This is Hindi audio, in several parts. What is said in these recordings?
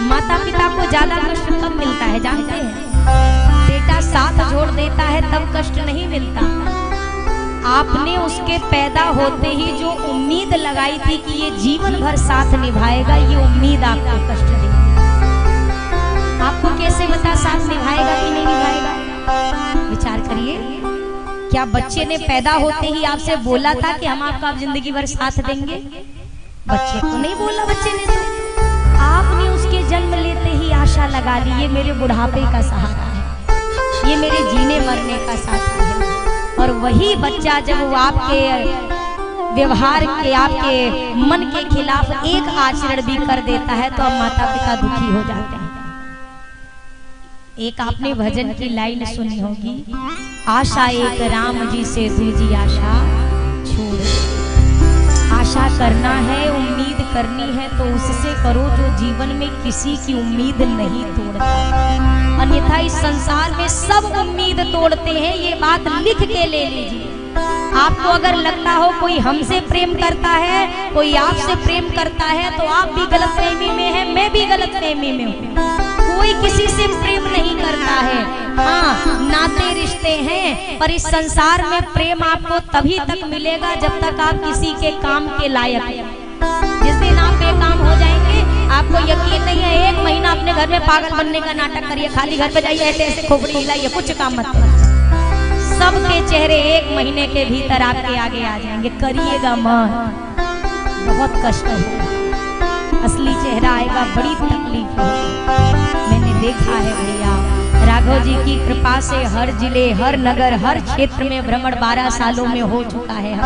माता पिता को ज्यादा कष्ट कब मिलता है जानते हैं? बेटा साथ छोड़ देता है तब कष्ट नहीं मिलता। आपने उसके पैदा होते ही जो उम्मीद लगाई थी कि ये जीवन भर साथ निभाएगा, ये उम्मीद आपको कष्ट देगी। आपको कैसे बता साथ निभाएगा कि नहीं निभाएगा? विचार करिए। क्या बच्चे ने पैदा होते ही आपसे बोला था कि हम आपका जिंदगी भर साथ देंगे? बच्चे को नहीं बोला, बच्चे ने तो आपने उसके जन्म लेते ही आशा लगा ली, ये मेरे बुढ़ापे का सहारा है, ये मेरे जीने मरने का साथी है। और वही बच्चा जब वो आपके व्यवहार के, आपके मन के खिलाफ एक आचरण भी कर देता है तो अब माता पिता दुखी हो जाते हैं। एक आपने भजन की लाइन सुनी होगी, आशा एक राम जी से दूजी आशा छोड़। आशा करना है, उम्मीद करनी है तो उससे करो जो जीवन में किसी की उम्मीद नहीं तोड़ता। अन्यथा इस संसार में सब उम्मीद तोड़ते हैं, ये बात लिख के ले लीजिए। आपको अगर लगता हो कोई हमसे प्रेम करता है, कोई आपसे प्रेम करता है, तो आप भी गलतफहमी में हैं, मैं भी गलतफहमी में हूँ। कोई किसी से प्रेम नहीं करता है। हाँ, नाते रिश्ते हैं, पर इस संसार में प्रेम आपको तभी तक मिलेगा जब तक आप किसी के काम के लायक हैं। जिस दिन आप बेकाम हो जाएंगे, आपको यकीन नहीं है, 1 महीना अपने घर में पागल बनने का नाटक करिए, खाली घर पे जाइए, ऐसे ऐसे खोपड़ी हिलाइए, कुछ काम मत करिए, सबके चेहरे 1 महीने के भीतर आपके आगे आ जाएंगे। करिएगा मत, बहुत कष्ट है, असली चेहरा आएगा, बड़ी तकलीफ होगी। मैंने देखा है भैया, राघव जी की कृपा से हर जिले, हर नगर, हर क्षेत्र में भ्रमण 12 सालों में हो चुका है।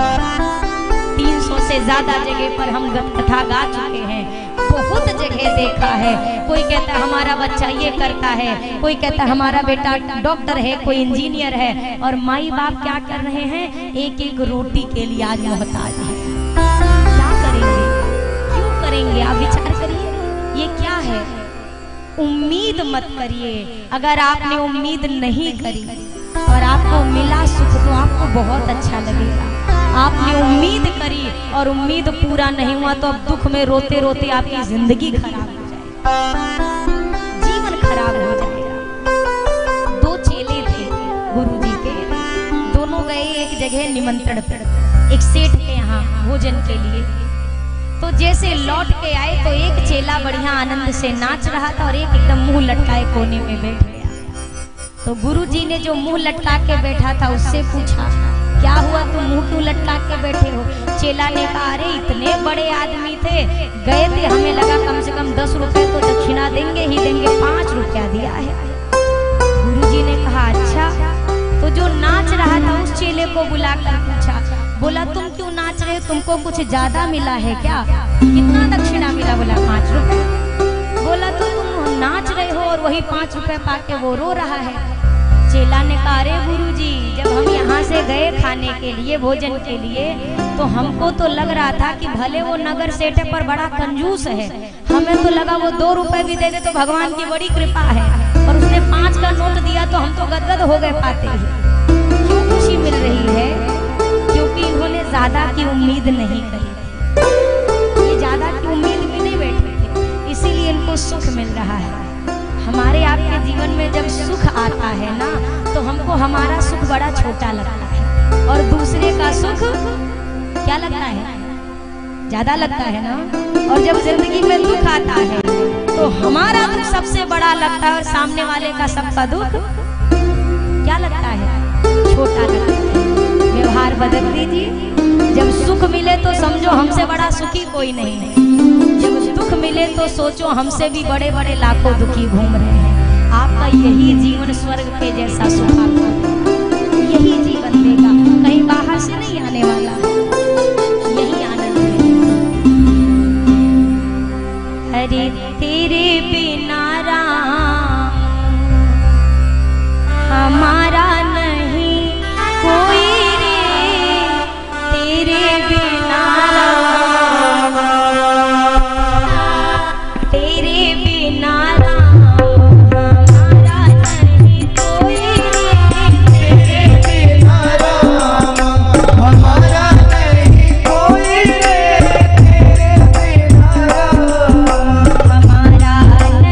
300 से ज्यादा जगह पर हम कथा गा चुके हैं, बहुत जगह देखा है। कोई कहता है हमारा बच्चा ये करता है, कोई कहता है हमारा बेटा डॉक्टर है, कोई इंजीनियर है, और माई बाप क्या कर रहे हैं, एक एक रोटी के लिए आज मोहताज है। क्या करेंगे, क्यों करेंगे? आप विचार करिए, ये क्या है? उम्मीद मत करिए। अगर आपने उम्मीद नहीं करी और आपको मिला सुख तो आपको बहुत अच्छा लगेगा। आपने उम्मीद करी और उम्मीद पूरा नहीं हुआ तो अब दुख में रोते रोते आपकी जिंदगी खराब हो जाएगी, जीवन खराब हो जाएगा। 2 चेले थे गुरुजी के, दोनों गए एक जगह निमंत्रण पर, एक सेठ के यहाँ भोजन के लिए। तो जैसे लौट के आए तो एक चेला बढ़िया आनंद से नाच रहा था और एक एकदम मुंह लटकाए कोने में बैठ गया। तो गुरुजी ने जो मुंह लटका के बैठा था उससे पूछा, क्या हुआ, तुम मुंह क्यों लटका के बैठे हो? चेला ने कहा, अरे इतने बड़े आदमी थे, गए थे, हमें लगा कम से कम 10 रुपए तो दक्षिणा देंगे ही देंगे, 5 रुपया दिया है। गुरुजी ने कहा, अच्छा। तो जो नाच रहा था उस चेले को बुलाकर पूछा, बोला तुम क्यों नाच रहे हो, तुमको कुछ ज्यादा मिला है क्या? कितना दक्षिणा मिला? बोला 5 रुपए। बोला तो तुम नाच रहे हो और वही 5 रुपए पाके वो रो रहा है। चेला ने कहा, अरे गुरुजी, जब हम यहाँ से गए खाने के लिए, भोजन के लिए, तो हमको तो लग रहा था कि भले वो नगर सेठ पर बड़ा कंजूस है, हमें तो लगा वो 2 रुपए भी दे दे तो भगवान की बड़ी कृपा है, और उसने 5 का नोट दिया तो हम तो गदगद हो गए पाते ही। क्यों खुशी मिल रही है? क्योंकि इन्होंने ज्यादा की उम्मीद नहीं करी, ये ज्यादा की उम्मीद में नहीं बैठे थे, इसीलिए इनको सुख मिल रहा है। हमारे आपके जीवन में जब सुख आता है ना, तो हमको हमारा सुख बड़ा छोटा लगता है और दूसरे का सुख क्या लगता है, ज्यादा लगता है ना। और जब जिंदगी में दुख आता है तो हमारा दुख सबसे बड़ा लगता है और सामने वाले का सबका दुख क्या लगता है, छोटा लगता है। व्यवहार बदल दीजिए। जब सुख मिले तो समझो हमसे बड़ा सुखी कोई नहीं है, जब दुख मिले तो सोचो हमसे भी बड़े बड़े लाखों दुखी घूम रहे हैं। आपका यही जीवन स्वर्ग के जैसा सुख आपको यही जीवन देगा, कहीं बाहर से नहीं आने वाला, यही आनंद है। अरे तेरे बिना राम हमारा नहीं कोई रे, तेरे बिना राम, तेरे बिना राम हमारा नहीं कोई रे, तेरे बिना राम हमारा नहीं कोई रे, तेरे बिना राम हमारा नहीं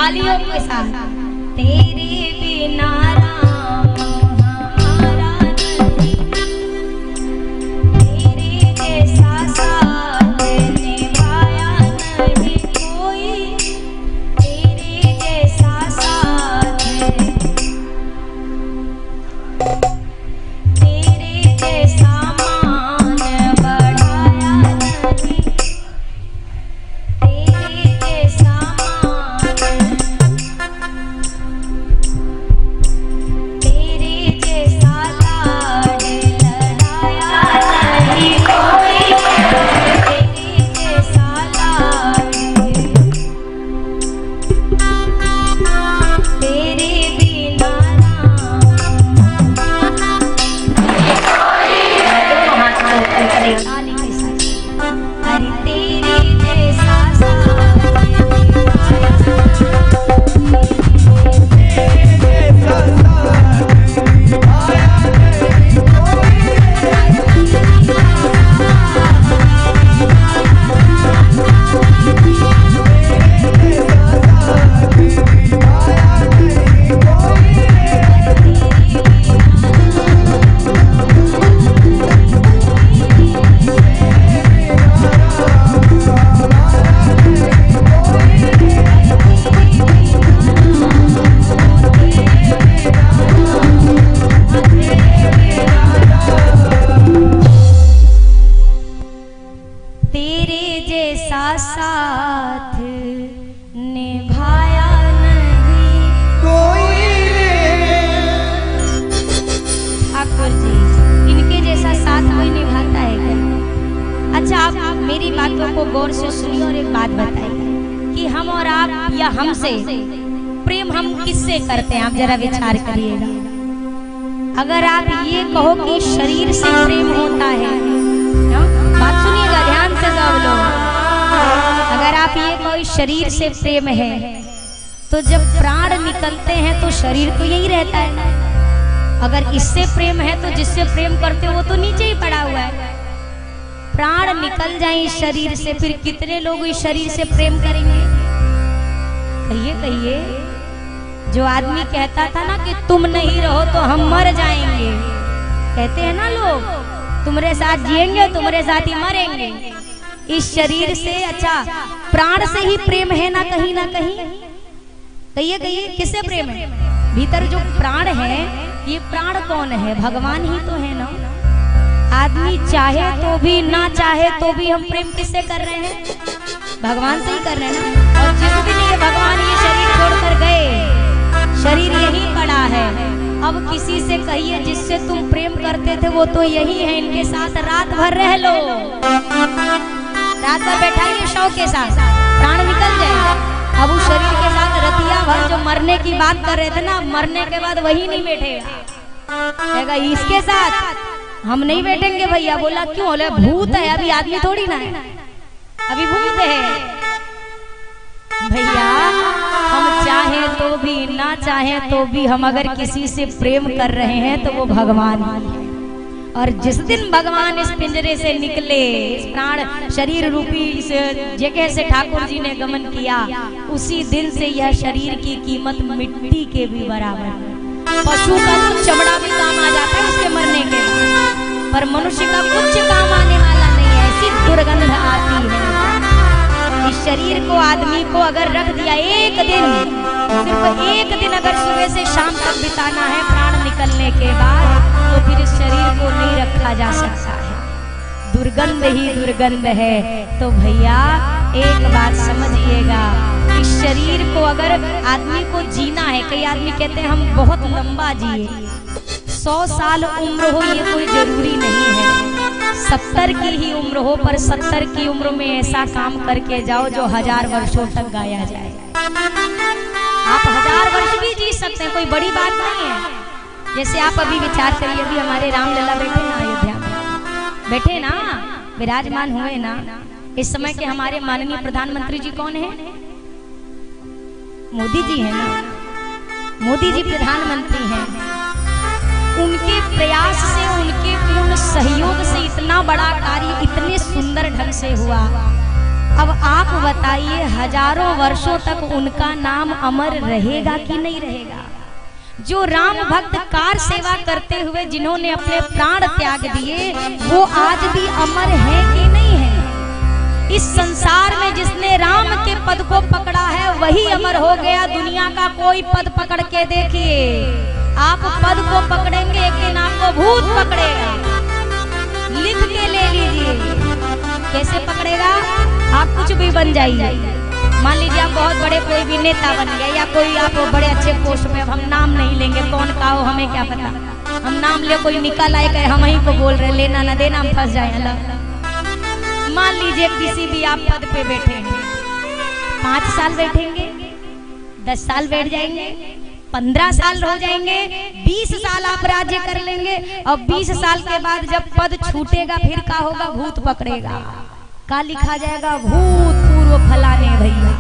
तालियों के साथ। तेरे बिना राम हमारा नहीं, तेरे जैसा साथ निभाया नहीं कोई, तेरे जैसा साथ, तेरे जैसा मान बढ़ाया नहीं, तेरे जैसा मान, तेरे जैसा लाड लड़ाया नहीं कोई, तेरे जैसा लाड, तेरे बिना ताली के साथ। अरे तेरे जैसा साथ निभाया नहीं कोई। ठाकुर जी, इनके जैसा साथ कोई निभाता है क्या? अच्छा, आप मेरी बातों को गौर से सुनिए और एक बात बताइए कि हम और आप या हमसे प्रेम हम किससे करते हैं? आप जरा विचार करिएगा। अगर आप ये कहो कि शरीर से प्रेम होता है, बात सुनिएगा ध्यान से सब लोग। अगर आप ये कोई शरीर से प्रेम है तो जब प्राण निकलते हैं तो शरीर तो यही रहता है। अगर इससे प्रेम है तो जिससे प्रेम करते हो वो तो नीचे ही पड़ा हुआ है। प्राण निकल जाए इस शरीर से, फिर कितने लोग इस शरीर से प्रेम करेंगे? कहिए कहिए। जो आदमी कहता था ना कि तुम नहीं रहो तो हम मर जाएंगे, कहते हैं ना लोग, तुम्हारे साथ जिएंगे तुम्हारे साथ ही मरेंगे। इस शरीर से, अच्छा प्राण से ही प्रेम है ना कहीं ना कहीं? कहिए कहिए, किससे प्रेम है? भीतर जो प्राण है, ये प्राण कौन है? भगवान ही तो है ना। आदमी चाहे तो भी ना चाहे तो भी हम प्रेम किससे कर रहे हैं? भगवान से ही कर रहे हैं ना। और जिस दिन ये भगवान ये शरीर छोड़कर गए, शरीर यही पड़ा है। अब किसी से कहिए जिससे तुम प्रेम करते थे वो तो यही है, इनके साथ रात भर रह लो, रात भर बैठाइए शव के साथ, प्राण निकल जाए। अब उस शरीर के साथ रतिया भर जो मरने की बात कर रहे थे ना, मरने के बाद वही नहीं बैठेगा, कहेगा इसके साथ हम नहीं बैठेंगे भैया। बोला क्यों? बोले भूत है, अभी आदमी थोड़ी ना है, अभी भूत है। भैया हम चाहे तो भी ना चाहे तो भी हम अगर किसी से प्रेम कर रहे हैं तो वो भगवान ही है। और जिस दिन भगवान इस पिंजरे से निकले, इस प्राण शरीर रूपी इस जगह से ठाकुर जी ने गमन किया, उसी दिन से यह शरीर की कीमत मिट्टी के भी बराबर है। पशु का तो चमड़ा भी काम आ जाता है उसके मरने के बाद, पर मनुष्य का कुछ काम आने वाला नहीं है, ऐसी दुर्गंध आती है। इस शरीर को, आदमी को अगर रख दिया एक दिन, सिर्फ एक दिन अगर सुबह से शाम तक बिताना है प्राण निकलने के बाद, तो फिर इस शरीर को नहीं रखा जा सकता है। दुर्गंध ही दुर्गंध है। तो भैया एक बात समझिएगा, इस शरीर को अगर आदमी को जीना है, कई आदमी कहते हैं हम बहुत लंबा जिए, 100 साल उम्र हो ये कोई जरूरी नहीं है, 70 की ही उम्र हो, पर 70 की उम्र में ऐसा काम करके जाओ जो 1000 वर्षों तक गाया जाए। आप 1000 वर्ष भी जी सकते हैं, कोई बड़ी बात नहीं है। जैसे आप अभी विचार करिए, अभी हमारे रामलला बैठे ना अयोध्या में, बैठे ना, विराजमान हुए ना। इस समय के हमारे माननीय प्रधानमंत्री जी कौन है? मोदी जी है ना। मोदी जी प्रधानमंत्री हैं। उनके प्रयास से, उनके पूर्ण सहयोग से इतना बड़ा कार्य इतने सुंदर ढंग से हुआ। अब आप बताइए हजारों वर्षों तक उनका नाम अमर रहेगा कि नहीं रहेगा? जो राम भक्त कार सेवा करते हुए जिन्होंने अपने प्राण त्याग दिए वो आज भी अमर है कि नहीं है? इस संसार में जिसने राम के पद को पकड़ा है वही अमर हो गया। दुनिया का कोई पद पकड़ के देखिए, आप पद को पकड़ेंगे एक दिन आपको भूत पकड़ेगा। लिख के ले लीजिए, कैसे पकड़ेगा? आप कुछ भी बन जाइए। मान लीजिए आप बहुत बड़े कोई भी नेता बन गए या कोई आप बड़े अच्छे पोस्ट में, अब हम नाम नहीं लेंगे, कौन का हो हमें क्या पता। हम नाम ले कोई निकल आए कहे हम ही को बोल रहे, लेना ना देना, हम फंस जाए। अल्लाह, मान लीजिए किसी भी आप पद पे बैठेंगे, 5 साल बैठेंगे, 10 साल बैठ जाएंगे, 15 साल हो जाएंगे, 20 साल आप राज्य कर लेंगे और 20 साल के बाद जब पद छूटेगा फिर क्या होगा? भूत पकड़ेगा। का लिखा जाएगा? भूतपूर्व फलाने भैया।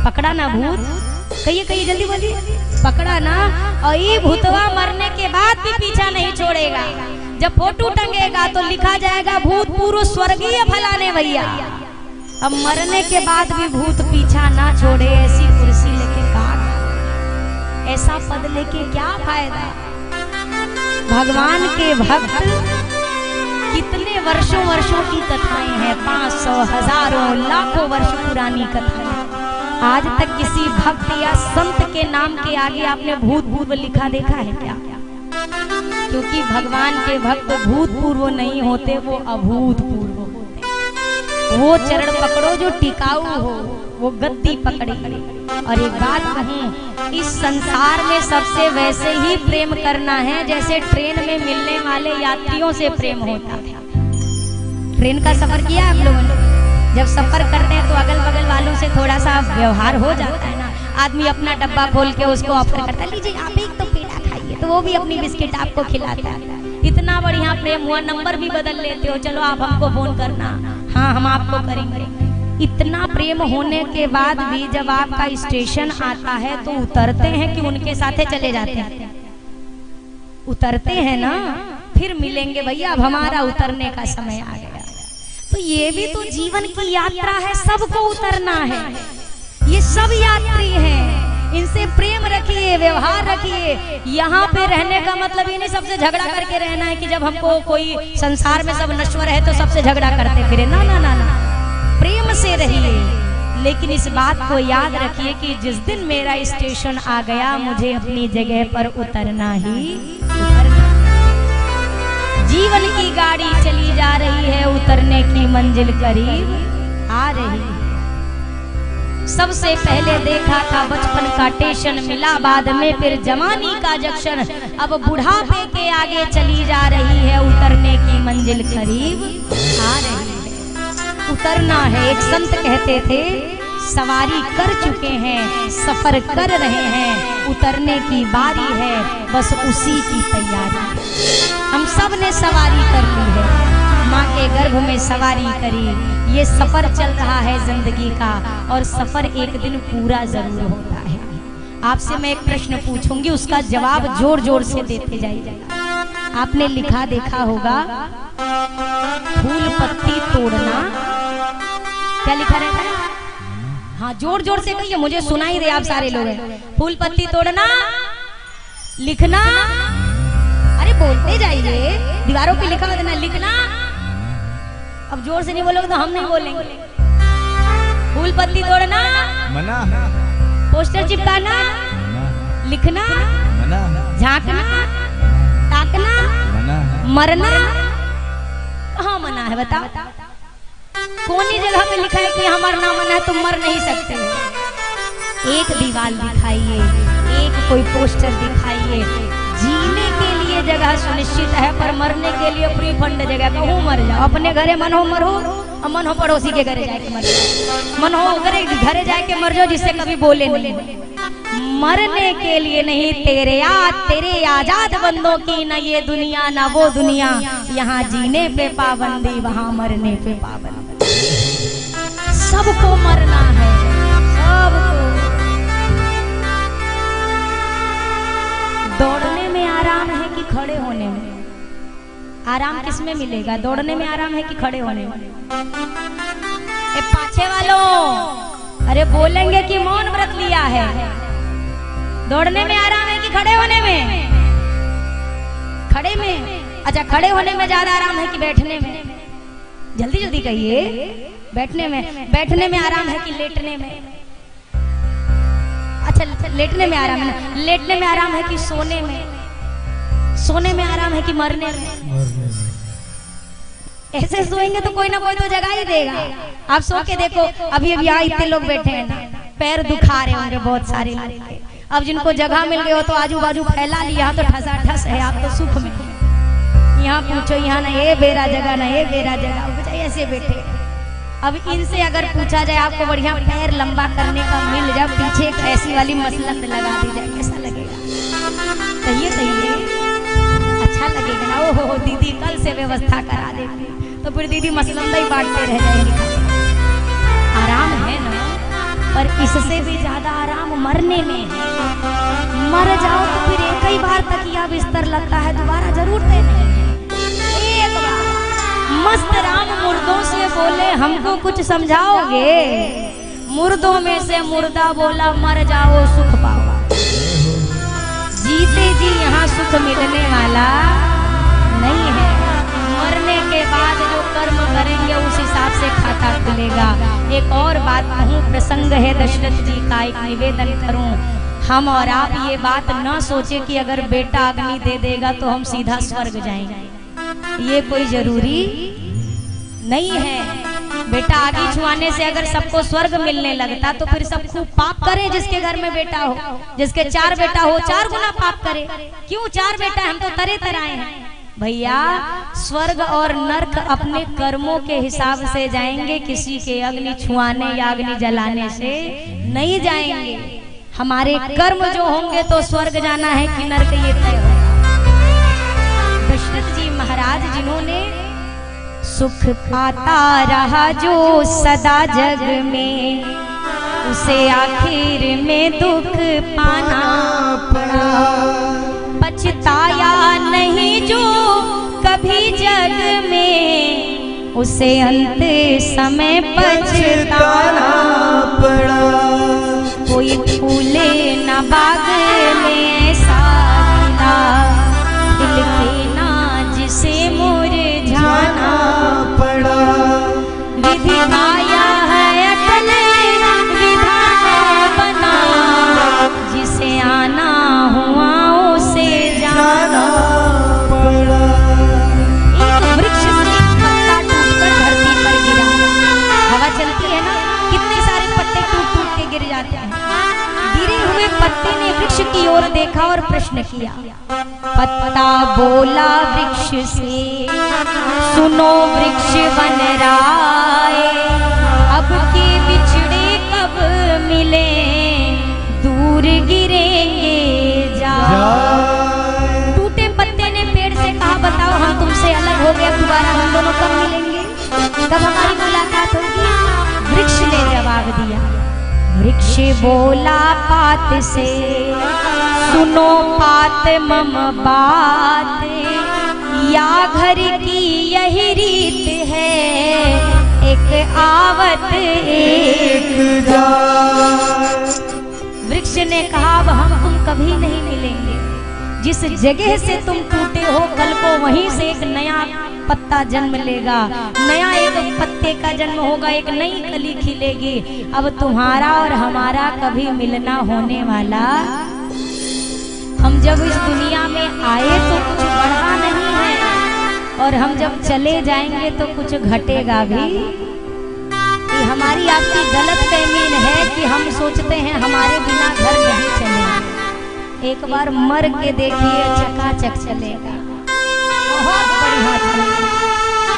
पकड़ा ना भूत? कहिए कहिए जल्दी बोलिए, पकड़ा ना। और ये भूतवा मरने के बाद भी पीछा नहीं छोड़ेगा। जब फोटो टंगेगा तो लिखा जाएगा भूतपूर्व स्वर्गीय फलाने भैया। अब मरने के बाद भी भूत पीछा ना छोड़े, ऐसी कुर्सी लेके काट, ऐसा पद लेके क्या फायदा? भगवान के भक्त कितने वर्षों वर्षों की कथाएं हैं, 500 हजारों लाखों वर्ष पुरानी कथाएं। आज तक किसी भक्त या संत के नाम के आगे आपने भूतपूर्व लिखा देखा है क्या? क्योंकि भगवान के भक्त भूतपूर्व नहीं होते, वो अभूतपूर्व होते। वो चरण पकड़ो जो टिकाऊ हो, वो गद्दी पकड़ी। और एक बात कहूं, इस संसार में सबसे वैसे ही प्रेम करना है जैसे ट्रेन में मिलने वाले यात्रियों से प्रेम होता है। ट्रेन का सफर किया आप लोगों ने? जब सफर करते हैं तो अगल बगल वालों से थोड़ा सा व्यवहार हो जाता है ना। आदमी अपना डब्बा खोल के उसको ऑफर करता है, लीजिए आप एक तो पेड़ा खाइए, तो वो भी अपनी बिस्किट आपको खिलाता है। इतना बढ़िया प्रेम हुआ, नंबर भी बदल लेते हो, चलो आप हमको फोन करना, हाँ हम आपको करेंगे। इतना प्रेम होने के बाद भी जब आपका स्टेशन आता है तो उतरते हैं कि उनके साथे चले जाते हैं? उतरते हैं ना, फिर मिलेंगे भैया, अब हमारा उतरने का समय आ गया। तो ये भी तो जीवन की यात्रा है, सबको उतरना है। ये सब यात्री हैं, इनसे प्रेम रखिए, व्यवहार रखिए। यहाँ पे रहने का मतलब ये नहीं सबसे झगड़ा करके रहना है कि जब हमको कोई संसार में सब नश्वर है तो सबसे झगड़ा करते फिरे। ना ना ना ना, प्रेम से रहिए। लेकिन इस बात को याद रखिए कि जिस दिन मेरा स्टेशन आ गया मुझे अपनी जगह पर उतरना ही उतरना। जीवन की गाड़ी चली जा रही है, उतरने की मंजिल करीब आ रही है। सबसे पहले देखा था बचपन का स्टेशन, मिला बाद में फिर जवानी का जंक्शन। अब बुढ़ापे के आगे चली जा रही है, उतरने की मंजिल करीब आ रही है। उतरना है। एक संत कहते थे, सवारी कर चुके हैं, सफर कर रहे हैं, उतरने की बारी है, बस उसी की तैयारी। हम सब ने सवारी कर ली है, माँ के गर्भ में सवारी करी। ये सफर चल रहा है जिंदगी का, और सफर एक दिन पूरा जरूर होता है। आपसे मैं एक प्रश्न पूछूंगी, उसका जवाब जोर जोर से देते जाइएगा। आपने लिखा देखा होगा, फूल पत्ती तोड़ना, क्या लिखा रहता है? हाँ जोर जोर से कहिए, मुझे सुनाई दे आप सारे लोग। फूल पत्ती तोड़ना, लिखना, अरे बोलते जाइए, दीवारों पे लिखा होता है लिखना। अब जोर से नहीं बोलोगे तो हम नहीं बोलेंगे। फूल पत्ती तोड़ना मना, पोस्टर चिपकाना मना, लिखना मना, झांकना, ताकना मना, मरना कहाँ मना है बताओ? कौन सी जगह पे लिखा है कि हमारा नाम मना है, तुम मर नहीं सकते? एक दीवार दिखाइए, एक कोई पोस्टर दिखाइए। जीने के लिए जगह सुनिश्चित है, पर मरने के लिए फ्री फंड जगह। कहूँ मर जाओ, अपने घरे मन हो मरो, और मन हो पड़ोसी के घरे जाके मर जाओ, मन हो घरे जाके मर जाओ जिससे कभी बोले नहीं। मरने के लिए नहीं, तेरे आजाद बंदों की न ये दुनिया न वो दुनिया। यहाँ जीने पे पाबंदी, वहाँ मरने पे पाबंदी। सबको मरना है, सबको। दौड़ने में आराम है कि खड़े होने में? आराम किस में मिलेगा? दौड़ने में आराम है कि खड़े होने में? पाछे वालों, अरे बोलेंगे कि मौन व्रत लिया है। दौड़ने में आराम है कि खड़े होने में? खड़े में। अच्छा, खड़े होने में ज्यादा आराम है कि बैठने में? जल्दी जल्दी कहिए। बैठने में। बैठने में आराम है कि लेटने में? अच्छा, लेटने में आराम है। लेटने में आराम है कि सोने में? सोने में आराम है कि मरने में? ऐसे सोएंगे तो कोई ना कोई तो जगा ही देगा। आप सो के देखो, अभी अभी यहाँ इतने लोग बैठे हैं ना, पैर दुखा रहे होंगे बहुत सारे लोग। अब जिनको जगह मिल गई हो तो आजू बाजू फैला लिया तो ठसाठस है, आप तो सुख में। यहाँ पूछो, यहाँ ना ये बेरा जगह, ना ये बेरा जगह, ऐसे बैठे। अब इनसे अगर पूछा जाए आपको बढ़िया पैर लंबा करने का मिल जाए, पीछे एक ऐसी वाली मसलत लगा दी जाए, कैसा लगेगा? कहिए कहिए, अच्छा लगेगा ना? ओहो दीदी कल से व्यवस्था करा देंगे, तो फिर दीदी मसलंदा ही बांटते रह जाएंगे। आराम है ना, पर इससे भी ज्यादा आराम मरने में है। मर जाओ तो फिर एक ही बार तकिया बिस्तर लगता है, दोबारा जरूर देना है। एक बार मस्त राम मुर्दों से बोले हमको कुछ समझाओगे? मुर्दों में से मुर्दा बोला मर जाओ सुख पाओ। जीते जी यहाँ सुख मिलने वाला नहीं है। मरने के बाद जो कर्म करेंगे उस हिसाब से खाता खुलेगा। एक और बात कहूँ, प्रसंग है दशरथ जी का, एक निवेदन करूँ। हम और आप ये बात न सोचे कि अगर बेटा अग्नि दे देगा तो हम सीधा स्वर्ग जाएंगे, ये कोई जरूरी नहीं है। बेटा आगे छुआने से अगर सबको स्वर्ग मिलने लगता तो फिर सब खूब पाप करे। जिसके घर में बेटा हो, जिसके 4 बेटा हो 4 गुना पाप करे। क्यों 4 बेटा? हम तो तरह तरह हैं भैया। स्वर्ग और नर्क अपने कर्मों के हिसाब से जाएंगे, किसी के अग्नि छुआने या अग्नि जलाने से नहीं जाएंगे। हमारे कर्म जो होंगे तो स्वर्ग जाना है कि नर्क, ये तय होगा। दशरथ जी महाराज जिन्होंने सुख पाता रहा जो सदा जग में, उसे आखिर में दुख पाना पड़ा। पछताया नहीं जो कभी जग में, उसे अंत समय पछताना पड़ा। कोई फूले न बाग में ऐसा खिला, दिल के ना जिसे मुरझाना पड़ा। विधि आया है अटल विधान बना, जिसे आना हुआ उसे जाना पड़ा। एक वृक्ष से पत्ता टूटकर धरती पर गिरा। हवा चलती है ना, कितने सारे पत्ते टूट टूट के गिर जाते हैं। गिरे हुए पत्ते ने वृक्ष की ओर देखा और प्रश्न किया। पत्ता बोला वृक्ष से, सुनो वृक्ष बन राए, अब के बिछड़े कब मिले, दूर गिरेंगे जाए। टूटे पत्ते ने पेड़ से कहा, बताओ हम तुमसे अलग हो गए, दोबारा हम दोनों कब मिलेंगे, कब हमारी मुलाकात होगी? वृक्ष ने जवाब दिया। वृक्ष बोला पात से, सुनो पात मम बात, या घर की यही रीत है, एक आवत एक जात। वृक्ष ने कहा अब हम तुम कभी नहीं मिलेंगे। जिस जगह से तुम टूटे हो कल को वहीं से एक नया पत्ता जन्म लेगा, नया एक पत्ते का जन्म होगा, एक नई कली खिलेगी। अब तुम्हारा और हमारा कभी मिलना होने वाला। हम जब इस दुनिया में आए तो कुछ बढ़ा नहीं है, और हम जब चले जाएंगे तो कुछ घटेगा भी। ये हमारी आपकी गलत फहमी है कि हम सोचते हैं हमारे बिना घर नहीं चलेगा। एक बार मर के देखिए, चकाचक चलेगा, बहुत बढ़िया चलेगा।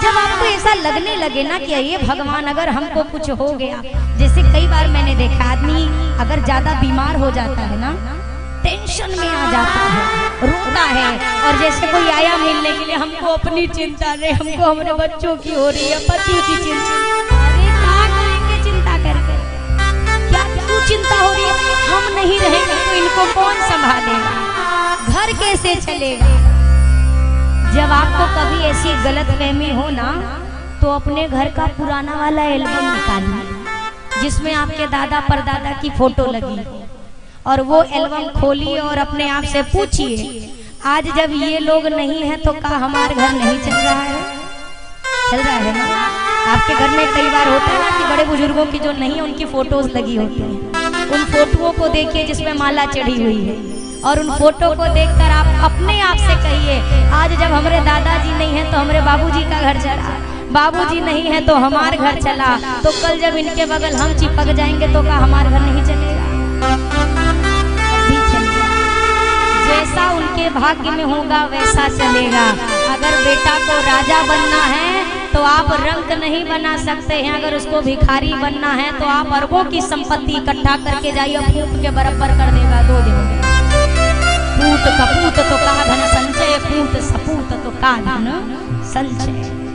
जब आपको ऐसा लगने लगे ना कि ये भगवान अगर हमको कुछ हो गया, जैसे कई बार मैंने देखा आदमी अगर ज्यादा बीमार हो जाता है ना, टेंशन में आ जाता है, रोता है, और जैसे कोई आया मिलने के लिए, हमको अपनी चिंता नहीं, हमको हमारे बच्चों की हो रही है, पति की चिंता। अरे क्या करेंगे चिंता करके? क्या क्यों चिंता हो रही है? हम नहीं रहेंगे तो इनको कौन संभालेगा? घर कैसे चलेगा? जब आपको कभी ऐसी गलतफहमी हो ना तो अपने घर का पुराना वाला एल्बम निकाली जिसमें आपके दादा परदादा की फोटो लगी, और वो एल्बम खोली और अपने आप से पूछिए, आज जब ये लोग नहीं है तो क्या हमारे घर नहीं चल रहा है? चल रहा है ना? आपके घर में कई बार होता है ना कि बड़े बुजुर्गों की जो नहीं है उनकी फोटोज लगी होती हैं। उन फोटोओं को देखिए जिसमें माला चढ़ी हुई है, और उन फोटो को देखकर आप अपने आप से कहिए, आज जब हमारे दादाजी नहीं है तो हमारे बाबूजी का घर चला, बाबूजी नहीं है तो हमारे घर चला, तो कल जब इनके बगल हम चिपक जाएंगे तो क्या हमारे घर नहीं चलेगा? भी चलेगा। जैसा उनके भाग्य में होगा वैसा चलेगा। अगर बेटा को राजा बनना है तो आप रंक नहीं बना सकते हैं, अगर उसको भिखारी बनना है तो आप अरबों की संपत्ति इकट्ठा करके जाइए, फूट के बराबर कर देगा 2 दिन में। फूट कपूत तो का धन संचय, फूट सपूत तो का धन संचय।